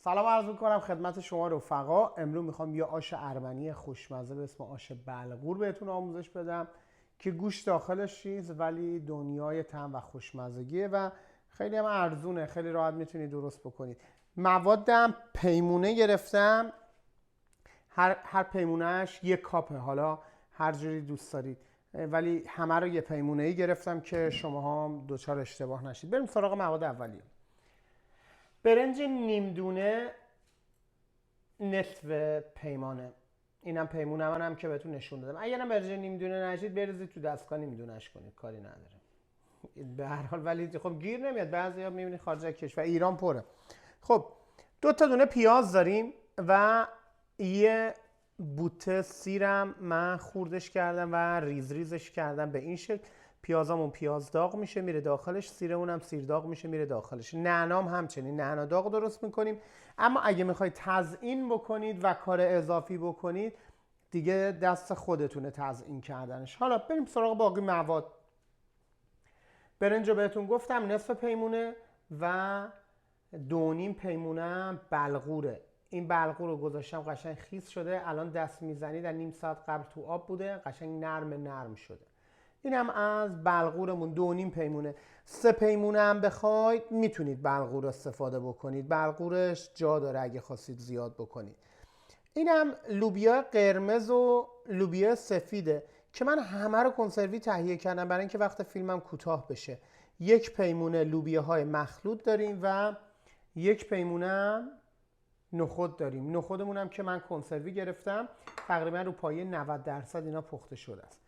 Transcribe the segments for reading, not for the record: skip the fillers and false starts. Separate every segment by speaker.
Speaker 1: سلام عرض میکنم خدمت شما رفقا. امروز میخوام یه آش ارمنی خوشمزه به اسم آش بلغور بهتون آموزش بدم که گوش داخلش چیز ولی دنیای طعم و خوشمزگیه و خیلی هم ارزونه، خیلی راحت میتونید درست بکنید. موادم پیمونه گرفتم، هر پیمونهش یک کاپه، حالا هر جوری دوست دارید، ولی همه رو یه پیمونه ای گرفتم که شما هم دوچار اشتباه نشید. بریم سراغ مواد اولیه. برنج نیم دونه نصف پیمانه، اینم پیمونه منم که بهتون نشون دادم. اگرم برنج نیم دونه نشید بریزید تو دستگاه نیم دونهش کنید، کاری نداره به هر حال. ولی خب گیر نمیاد، بعضیا میبینید خارج از کشور، ایران پره. خب 2 تا دونه پیاز داریم و یه بوته سیرم من خوردش کردم و ریز ریزش کردم به این شکل. پیازامون پیاز داغ میشه میره داخلش، سیرمون هم سیر داغ میشه میره داخلش. نعنام همچنین نعنا داغ درست میکنیم. اما اگه میخواید تزیین بکنید و کار اضافی بکنید دیگه دست خودتونه تزیین کردنش. حالا بریم سراغ باقی مواد. برنج رو بهتون گفتم نصف پیمونه و 2.5 پیمونه بلغوره. این بلغور رو گذاشتم قشنگ خیس شده، الان دست میزنید در نیم ساعت قبل تو آب بوده، قشنگ نرم شده. این هم از بلغورمون 2.5 پیمونه. 3 پیمونه هم بخواید میتونید بلغور استفاده بکنید، بلغورش جا داره اگه خواستید زیاد بکنید. این هم لوبیا قرمز و لوبیا سفیده که من همه رو کنسروی تهیه کردم برای اینکه وقت فیلمم کوتاه بشه. 1 پیمونه لوبیاهای مخلوط داریم و 1 پیمونه نخود داریم. نخودمون هم که من کنسروی گرفتم، تقریبا رو پایه 90% اینا پخته شده است.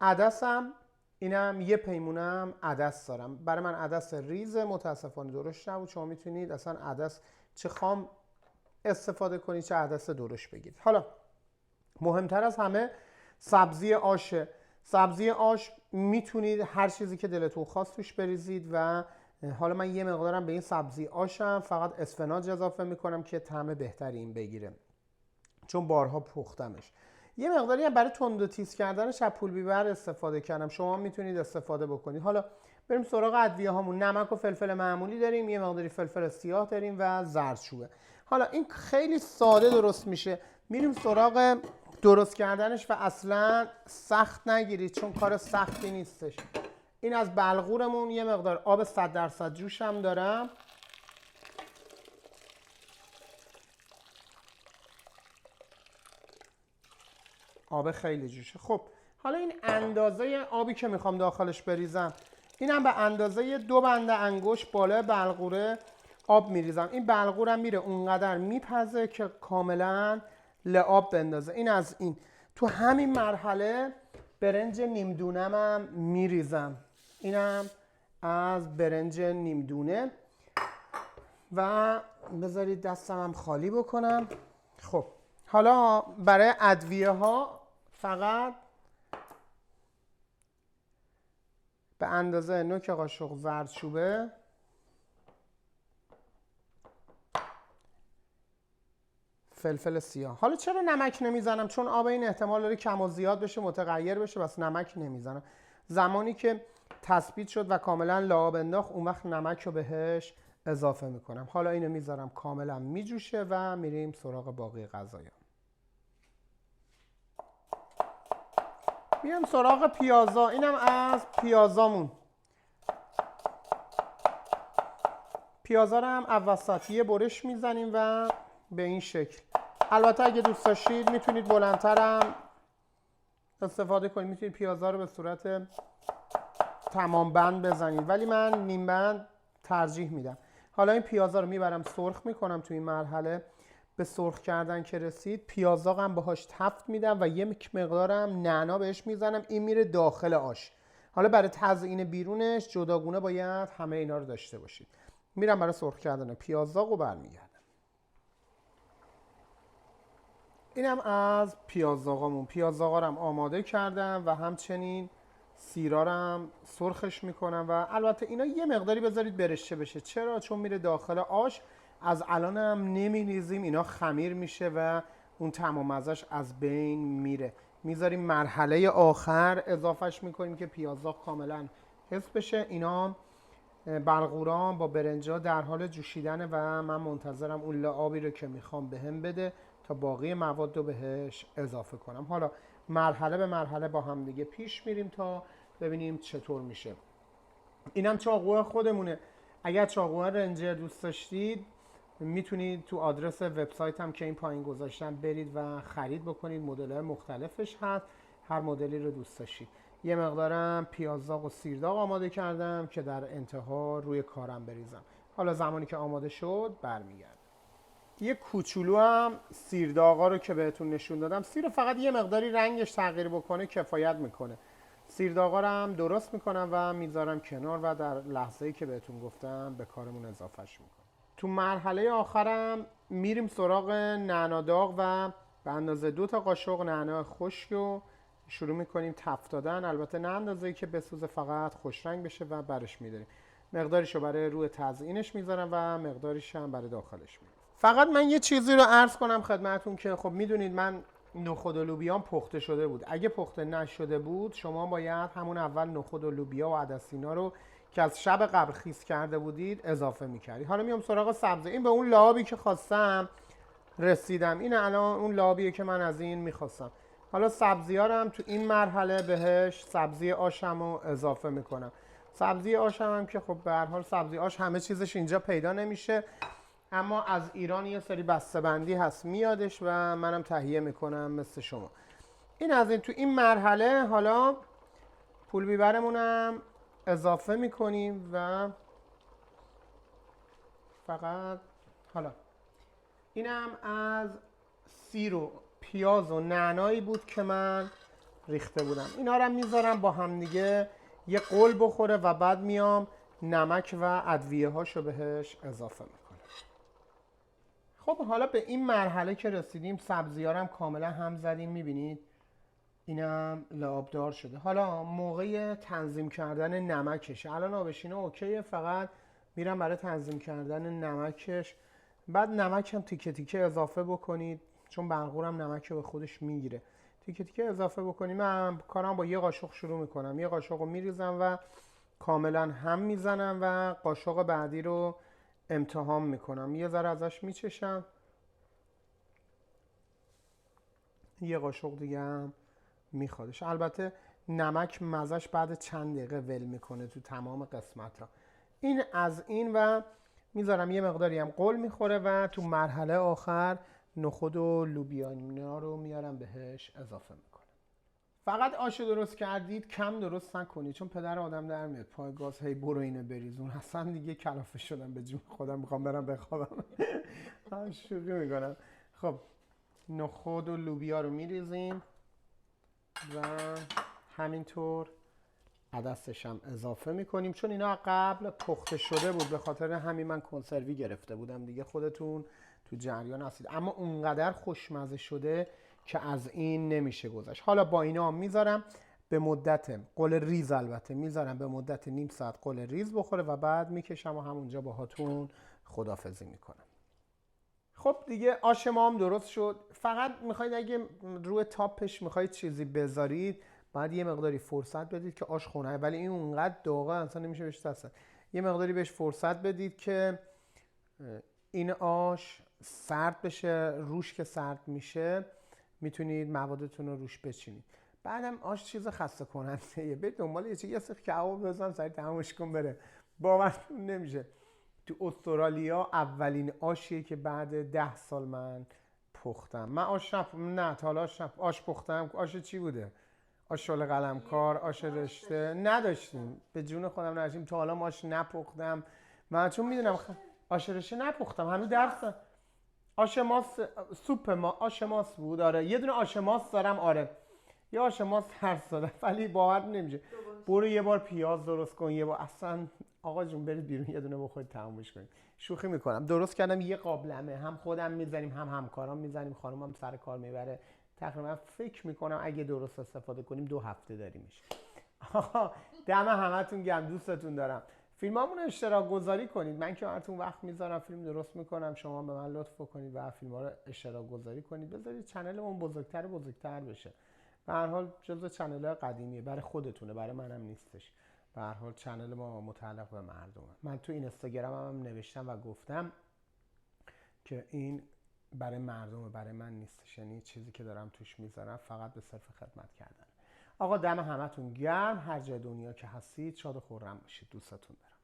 Speaker 1: عدسم اینم 1 پیمونه هم عدس دارم. برای من عدس ریز متاسفانه درشت نبود. شما میتونید اصلا عدس چه خام استفاده کنید چه عدس درشت بگیرید. حالا مهمتر از همه سبزی آشه. سبزی آش میتونید هر چیزی که دلتون خواست توش بریزید و حالا من یه مقدارم به این سبزی آشم فقط اسفناج اضافه میکنم که طعم بهتری این بگیره چون بارها پختمش. یه مقداری هم برای تند و تیز کردن چپول بیبر استفاده کردم، شما میتونید استفاده بکنید. حالا بریم سراغ ادویه هامون. نمک و فلفل معمولی داریم، یه مقداری فلفل سیاه داریم و زردچوبه. حالا این خیلی ساده درست میشه. میریم سراغ درست کردنش و اصلا سخت نگیرید چون کار سختی نیستش. این از بلغورمون یه مقدار آب 100% جوش هم دارم. آب خیلی جوشه. خب حالا این اندازه آبی که میخوام داخلش بریزم، اینم به اندازه 2 بند انگشت بالای بلغوره آب میریزم. این بلغورم میره اونقدر میپزه که کاملا لعاب بندازه. این از این. تو همین مرحله برنج نیم دونم هم میریزم. اینم از برنج نیم دونه و بذارید دستم هم خالی بکنم. خب حالا برای ادویه ها فقط به اندازه نوک قاشق زردچوبه، فلفل سیاه. حالا چرا نمک نمیزنم؟ چون آب این احتمال داره کم و زیاد بشه، متغیر بشه، بس نمک نمیزنم. زمانی که تثبیت شد و کاملا لعاب انداخت اون وقت نمک رو بهش اضافه میکنم. حالا اینو میذارم کاملا میجوشه و میریم سراغ باقی غذایا. میام سراغ پیازا. اینم از پیازامون. پیازا رو هم وسطی برش میزنیم و به این شکل. البته اگه دوست داشتید میتونید بلندترم استفاده کنید، میتونید پیازا رو به صورت تمام بند بزنید ولی من نیم بند ترجیح میدم. حالا این پیازا رو میبرم سرخ میکنم. تو این مرحله به سرخ کردن که رسید پیازا هم باهاش تفت میدم و یه مقدارم نعنا بهش میزنم. این میره داخل آش. حالا برای تزیین بیرونش جداگونه باید همه اینا رو داشته باشید. میرم برای سرخ کردن پیازا و برمیگردم. اینم از پیازداغامون. پیازداغا رو هم آماده کردم و همچنین سیرا رو هم سرخش میکنم و البته اینا یه مقداری بذارید برشته بشه. چرا؟ چون میره داخل آش. از الان هم نمیریزیم، اینا خمیر میشه و اون طعم و مزه‌اش از بین میره. میذاریم مرحله آخر اضافهش میکنیم که پیازداغ کاملا حفظ بشه. اینا بلغوران با برنجا در حال جوشیدنه و من منتظرم اون لعابی رو که میخوام بهم بده تا باقی مواد رو بهش اضافه کنم. حالا مرحله به مرحله با هم دیگه پیش میریم تا ببینیم چطور میشه. اینم چاقو خودمونه. اگر چاقو رنجر دوست داشتید میتونید تو آدرس وبسایت هم که این پایین گذاشتم برید و خرید بکنید. مدل‌های مختلفش هست، هر مدلی رو دوست داشتید. یه مقدارم پیاز داغ و سیر داغ آماده کردم که در انتها روی کارم بریزم. حالا زمانی که آماده شد برمیگردم. یه کوچولو هم سیر داغا رو که بهتون نشون دادم، سیر فقط یه مقداری رنگش تغییر بکنه کفایت میکنه. سیر داغا رو هم درست میکنم و میذارم کنار و در لحظه‌ای که بهتون گفتم به کارمون اضافهش میکنم. تو مرحله آخرم میریم سراغ نعنا داغ و به اندازه 2 تا قاشق نعنا خشک رو شروع میکنیم تفت دادن. البته نه اندازه‌ای که بسوزه، فقط خوش رنگ بشه و برش میداریم. مقداریش رو برای روی تزیینش میذارم و مقداریش هم برای داخلش میذارم. فقط من یه چیزی رو عرض کنم خدمتتون که خب میدونید من نخود و لوبیام پخته شده بود. اگه پخته نشده بود شما باید همون اول نخود و لوبیا و عدسینا رو که از شب قبل خیس کرده بودید اضافه میکردید. حالا میام سراغ سبزی. این به اون لعابی که خواستم رسیدم. این الان اون لعابیه که من از این میخواستم. حالا سبزی ها رو هم تو این مرحله بهش سبزی آشم رو اضافه میکنم. سبزی آشم هم که خب به هر حال سبزی آش همه چیزش اینجا پیدا نمیشه، اما از ایران یه سری بسته‌بندی هست میادش و منم تهیه میکنم مثل شما. این از این. تو این مرحله حالا پول بیبرمونم اضافه میکنیم و فقط حالا اینم از سیر و پیاز و نعنایی بود که من ریخته بودم. اینا رو میذارم با هم دیگه یه قل بخوره و بعد میام نمک و ادویه هاشو بهش اضافه میکنم. خب حالا به این مرحله که رسیدیم سبزی ها رو هم کاملا هم زدیم. میبینید اینم لعابدار شده. حالا موقع تنظیم کردن نمکش. الان آبش اینا اوکیه، فقط میرم برای تنظیم کردن نمکش. بعد نمک هم تیکه تیکه اضافه بکنید چون بلغورم نمک رو به خودش میگیره. تیکه تیکه اضافه بکنید. من کارم با یه قاشق شروع میکنم. یه قاشق رو میریزم و کاملا هم میزنم و قاشق بعدی رو امتحان میکنم. یه ذره ازش میچشم. یه قاشق دیگه هم میخوادش. البته نمک مزش بعد چند دقیقه ول میکنه تو تمام قسمت ها. این از این و میذارم یه مقداری هم قل میخوره و تو مرحله آخر نخود و لوبیا رو میارم بهش اضافه میکنم. فقط آش درست کردید کم درست نکنید چون پدر آدم در میاد پای گاز هی برو اینو بریزون. اصلا دیگه کلافه شدم به جون خودم، میخوام برم بخوابم. شوخی میکنم. خب نخود و لوبیا رو میریزیم و همینطور عدسش هم اضافه میکنیم چون اینا قبل پخته شده بود، به خاطر همین من کنسروی گرفته بودم دیگه. خودتون تو جریان هستید. اما اونقدر خوشمزه شده که از این نمیشه گذشت. حالا با اینا هم میذارم به مدت قل ریز، البته میذارم به مدت نیم ساعت قل ریز بخوره و بعد میکشم و همونجا باهاتون خدافظی میکنم. خب دیگه آش ما هم درست شد. فقط میخواید اگه روی تاپش میخواید چیزی بذارید بعد یه مقداری فرصت بدید که آش خونه، ولی این اونقدر داغه اصلا نمیشه بهش دست زد. یه مقداری بهش فرصت بدید که این آش سرد بشه. روش که سرد میشه میتونید موادتون رو روش بچینید. بعدم آش چیز خسته کننده یه برید دنبال یه چیزی سیخ کباب بزن سریع تمامش کن بره. باورتون نمیشه. تو استرالیا اولین آشیه که بعد 10 سال من پختم. من آش نه تا حالا آش پختم. آش چی بوده؟ آش شل قلمکار، آش رشته نداشتیم. به جون خودم نداشتیم. تا حالا آش نپختم. من چون میدونم آش رشته نپختم. هنوز درس آش ماست سوپ ما آش ماست بود. آره یه دونه آش ماست دارم. آره یه آش ماست درس دادم ولی باور نمیشه. برو یه بار پیاز درست کن، یه بار اصلا آقا جون برید بیرون یه دونه بخورید تمومش کنید. شوخی میکنم. درست کردم یه قابلمه، هم خودم میزنیم هم همکارام میزنیم، خانومم سر کار میبره. تقریبا فکر میکنم اگه درست استفاده کنیم 2 هفته داریمش. آقا دم همتون گرم، دوستتون دارم. فیلمامون اشتراک گذاری کنید. من که براتون وقت میذارم فیلم درست میکنم، شما به من لطف کنید و فیلم‌ها رو اشتراک گذاری کنید. بذارید چنلمون بزرگتر بشه. به هر حال جزو چنل‌های قدیمیه، برای خودتونه، برای منم نیستش. به هر حال چنل ما متعلق به مردمه. من تو اینستاگرام هم نوشتم و گفتم که این برای مردمه، برای من نیستش، یعنی چیزی که دارم توش میذارم فقط به صرف خدمت کردن. آقا دم همتون گرم، هر جای دنیا که هستید شاد و خرم باشید. دوستتون دارم.